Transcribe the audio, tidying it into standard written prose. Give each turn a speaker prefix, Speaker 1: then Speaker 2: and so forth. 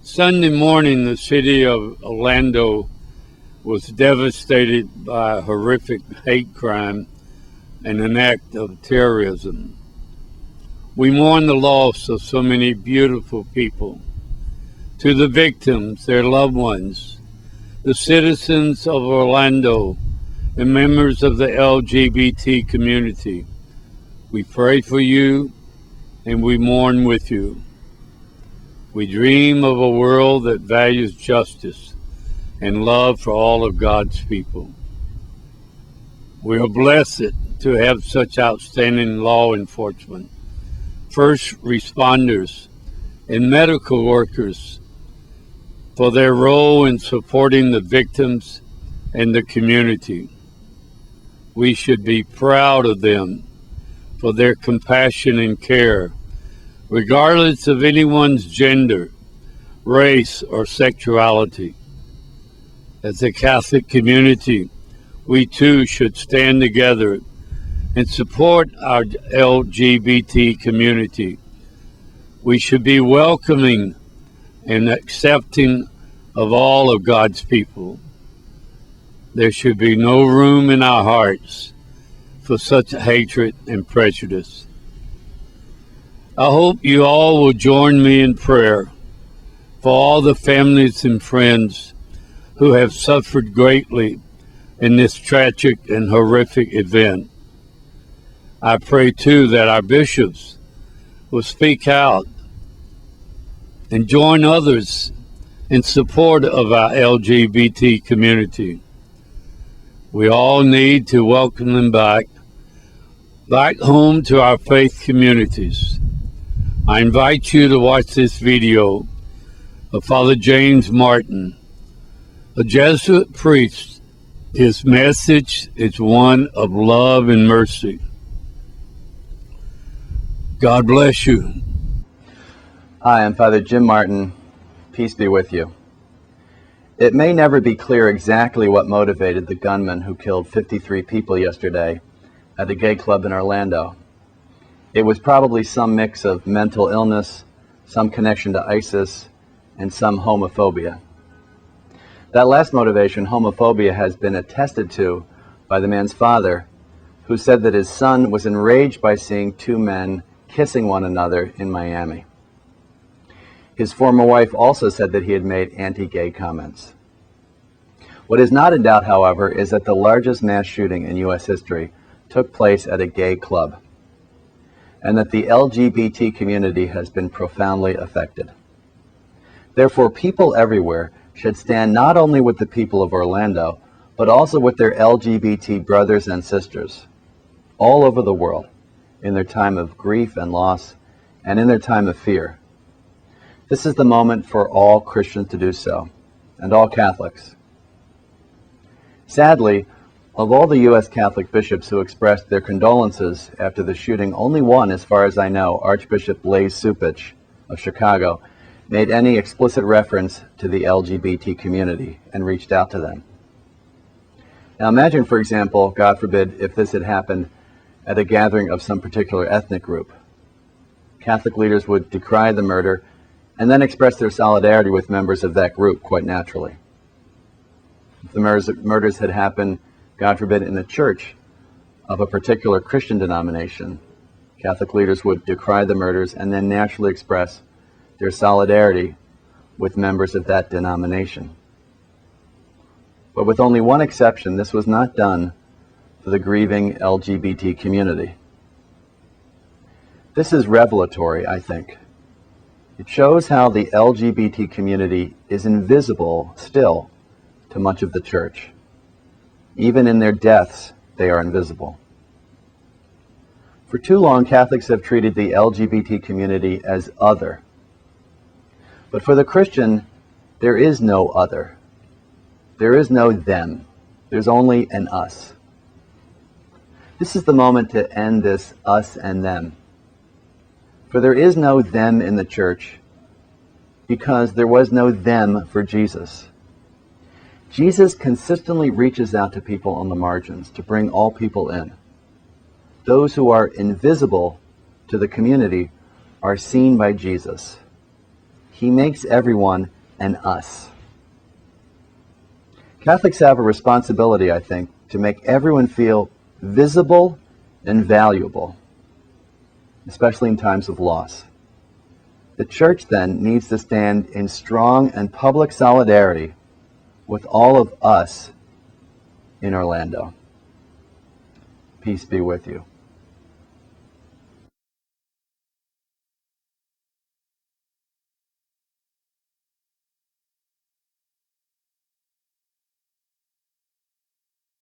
Speaker 1: Sunday morning, the city of Orlando was devastated by a horrific hate crime and an act of terrorism. We mourn the loss of so many beautiful people. To the victims, their loved ones, the citizens of Orlando, and members of the LGBT community, we pray for you and we mourn with you. We dream of a world that values justice and love for all of God's people. We are blessed to have such outstanding law enforcement, first responders, and medical workers for their role in supporting the victims and the community. We should be proud of them for their compassion and care, regardless of anyone's gender, race, or sexuality. As a Catholic community, we too should stand together and support our LGBT community. We should be welcoming and accepting of all of God's people. There should be no room in our hearts for such hatred and prejudice. I hope you all will join me in prayer for all the families and friends who have suffered greatly in this tragic and horrific event. I pray too that our bishops will speak out and join others in support of our LGBT community. We all need to welcome them back home to our faith communities. I invite you to watch this video of Father James Martin, a Jesuit priest. His message is one of love and mercy. God bless you.
Speaker 2: Hi, I'm Father Jim Martin. Peace be with you. It may never be clear exactly what motivated the gunman who killed 53 people yesterday at a gay club in Orlando. It was probably some mix of mental illness, some connection to ISIS, and some homophobia. That last motivation, homophobia, has been attested to by the man's father, who said that his son was enraged by seeing two men kissing one another in Miami. His former wife also said that he had made anti-gay comments. What is not in doubt, however, is that the largest mass shooting in U.S. history took place at a gay club, and that the LGBT community has been profoundly affected. Therefore, people everywhere should stand not only with the people of Orlando, but also with their LGBT brothers and sisters all over the world in their time of grief and loss and in their time of fear. This is the moment for all Christians to do so, and all Catholics. Sadly, of all the U.S. Catholic bishops who expressed their condolences after the shooting, only one, as far as I know, Archbishop Blase Cupich of Chicago, made any explicit reference to the LGBT community and reached out to them. Now imagine, for example, God forbid, if this had happened at a gathering of some particular ethnic group. Catholic leaders would decry the murder and then express their solidarity with members of that group quite naturally. If the murders had happened, God forbid, in the church of a particular Christian denomination, Catholic leaders would decry the murders and then naturally express their solidarity with members of that denomination. But with only one exception, this was not done for the grieving LGBT community. This is revelatory, I think. It shows how the LGBT community is invisible still to much of the church. Even in their deaths, they are invisible. For too long, Catholics have treated the LGBT community as other. But for the Christian, there is no other. There is no them. There's only an us. This is the moment to end this us and them. For there is no them in the church because there was no them for Jesus. Jesus consistently reaches out to people on the margins to bring all people in. Those who are invisible to the community are seen by Jesus. He makes everyone an us. Catholics have a responsibility, I think, to make everyone feel visible and valuable, especially in times of loss. The Church, then, needs to stand in strong and public solidarity with all of us in Orlando. Peace be with you.